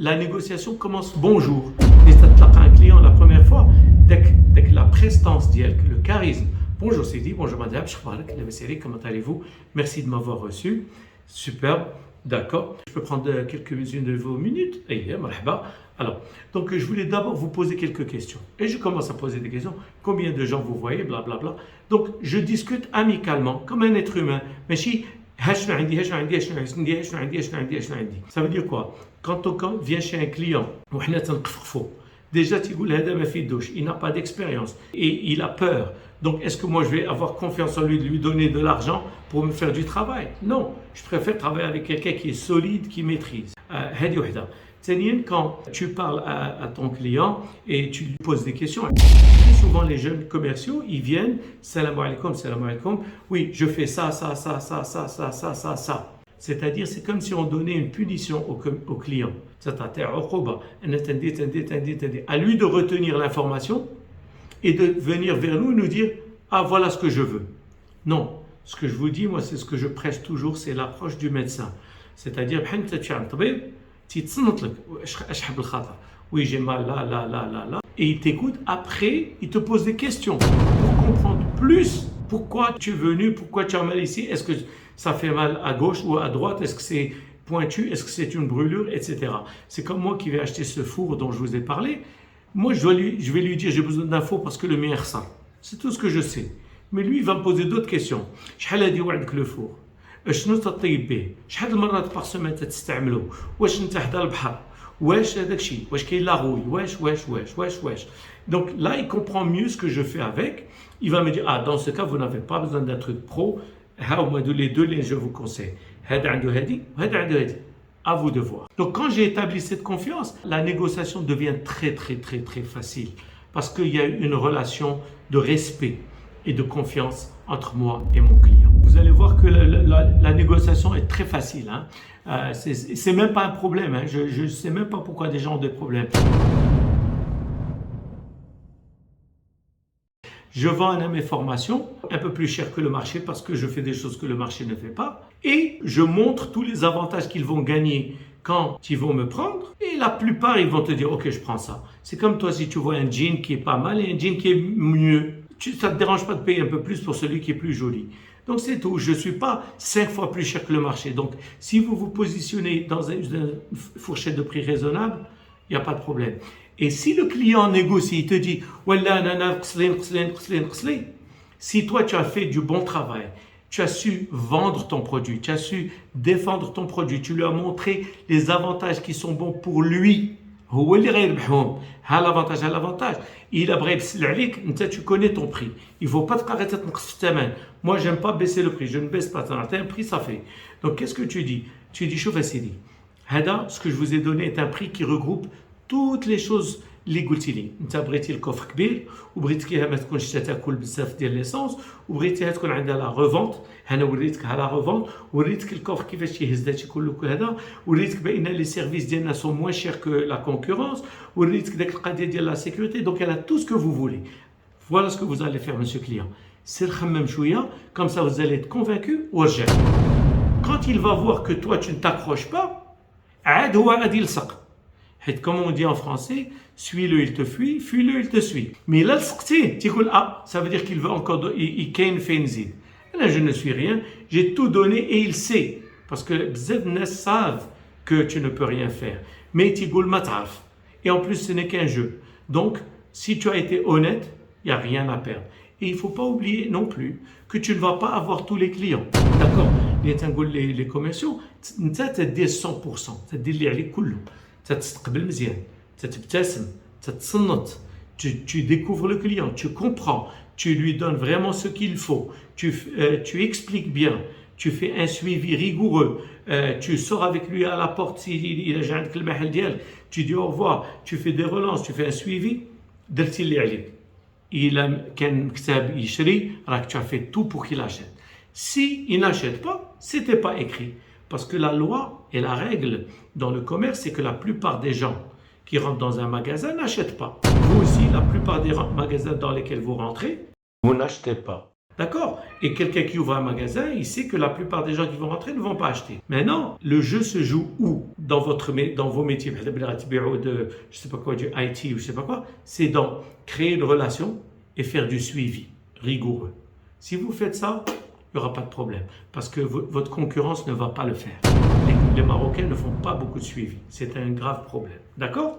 La négociation commence bonjour. Et tu as un client la première fois, dès que la prestance dit, le charisme. Bonjour Sidi, bonjour madame, comment allez-vous? Merci de m'avoir reçu. Superbe, d'accord. Je peux prendre quelques-unes de vos minutes. Alors, donc je voulais d'abord vous poser quelques questions. Et je commence à poser des questions. Combien de gens vous voyez, blablabla. Donc, je discute amicalement, comme un être humain. Mais si, ça veut dire quoi? Quand on vient chez un client, déjà, il n'a pas d'expérience et il a peur. Donc, est-ce que moi, je vais avoir confiance en lui de lui donner de l'argent pour me faire du travail? Non, je préfère travailler avec quelqu'un qui est solide, qui maîtrise. Quand tu parles à ton client et tu lui poses des questions, souvent les jeunes commerciaux, ils viennent, salam alaikum, oui, je fais ça. C'est-à-dire, c'est comme si on donnait une punition au client. À lui de retenir l'information et de venir vers nous et nous dire « Ah, voilà ce que je veux ». Non, ce que je vous dis, moi, c'est ce que je prêche toujours, c'est l'approche du médecin. C'est-à-dire, oui, j'ai mal là. Et il t'écoute. Après, il te pose des questions pour comprendre plus pourquoi tu es venu, pourquoi tu as mal ici. Est-ce que ça fait mal à gauche ou à droite? Est-ce que c'est pointu? Est-ce que c'est une brûlure? Etc. C'est comme moi qui vais acheter ce four dont je vous ai parlé. Moi, je vais lui dire j'ai besoin d'infos parce que le mien ça. C'est tout ce que je sais. Mais lui, il va me poser d'autres questions. شحال هادي وعندك le four؟ شنو تطيب به؟ شحال المرات par semaine تستعملو؟ واش انت حدا البحر؟ واش هذاك الشيء؟ واش كاين لاغوي؟ واش. Donc là, il comprend mieux ce que je fais avec. Il va me dire ah, dans ce cas, vous n'avez pas besoin d'un truc pro. Les deux liens, je vous conseille. هذا عنده هادي وهذا عنده هادي. À vous de voir. Donc quand j'ai établi cette confiance, la négociation devient très facile parce qu'il y a une relation de respect et de confiance entre moi et mon client. Vous allez voir que la négociation est très facile. Hein. C'est même pas un problème. Hein. Je ne sais même pas pourquoi des gens ont des problèmes. Je vends mes formations un peu plus cher que le marché parce que je fais des choses que le marché ne fait pas. Et je montre tous les avantages qu'ils vont gagner quand ils vont me prendre. Et la plupart, ils vont te dire, ok, je prends ça. C'est comme toi, si tu vois un jean qui est pas mal et un jean qui est mieux. Ça ne te dérange pas de payer un peu plus pour celui qui est plus joli. Donc c'est tout. Je ne suis pas 5 fois plus cher que le marché. Donc si vous vous positionnez dans une fourchette de prix raisonnable, il n'y a pas de problème. Et si le client négocie, il te dit si toi tu as fait du bon travail, tu as su vendre ton produit, tu as su défendre ton produit, tu lui as montré les avantages qui sont bons pour lui, l'avantage. Il a tu connais ton prix. Il ne faut pas te arrêter de moi, j'aime pas baisser le prix, je ne baisse pas. Tu as un prix, ça fait. Donc, qu'est-ce que tu dis? Tu dis, Choufasidi, ce que je vous ai donné est un prix qui regroupe toutes les choses اللي قلتي لي انت بغيتي الكوفر كبير وبغيتيها ما تكونش تاكل بزاف ديال ليسونس وبغيتيها تكون عندها لا ريفونت انا وريتك على لا ريفونت وريتك الكوفر كيفاش تيهز هادشي كله هذا وريتك بان لي سيرفيس ديالنا سون موان شير كو لا كونكورونس وريتك داك القضيه ديال لا سيكوريتي دونك elle a tout ce que vous voulez. Voilà ce que vous allez faire monsieur client. سير خمم شويه comme ça vous allez être convaincu ورجع. Quand il va voir que toi tu ne t'accroches pas عاد هو غادي يلصق. Comme on dit en français, suis-le, il te fuit, fuis-le, il te suit. Mais là, ça veut dire qu'il veut encore, il fait. Là, je ne suis rien, j'ai tout donné et il sait. Parce que les savent que tu ne peux rien faire. Mais et en plus, ce n'est qu'un jeu. Donc, si tu as été honnête, il n'y a rien à perdre. Et il ne faut pas oublier non plus que tu ne vas pas avoir tous les clients. D'accord? Les commerciaux, tu as 100%, tu as dit تتستقبل مزيان تتبتسم تتصنت tu découvres le client, tu comprends, tu lui donnes vraiment ce qu'il faut, tu expliques bien, tu fais un suivi rigoureux, tu sors avec lui à la porte s'il a عندك المحل ديالك, tu dis au revoir, tu fais des relances, tu fais un suivi, درتي اللي عليك. إلا كان كتاب يشري راك tu as fait tout pour qu'il achète. Si il n'achète pas, c'était pas écrit. Parce que la loi et la règle dans le commerce, c'est que la plupart des gens qui rentrent dans un magasin n'achètent pas. Vous aussi, la plupart des magasins dans lesquels vous rentrez, vous n'achetez pas. D'accord? Et quelqu'un qui ouvre un magasin, il sait que la plupart des gens qui vont rentrer ne vont pas acheter. Maintenant, le jeu se joue où? Dans vos métiers, de, je sais pas quoi, du IT ou je sais pas quoi. C'est dans créer une relation et faire du suivi rigoureux. Si vous faites ça, il n'y aura pas de problème. Parce que votre concurrence ne va pas le faire. Les Marocains ne font pas beaucoup de suivi. C'est un grave problème. D'accord?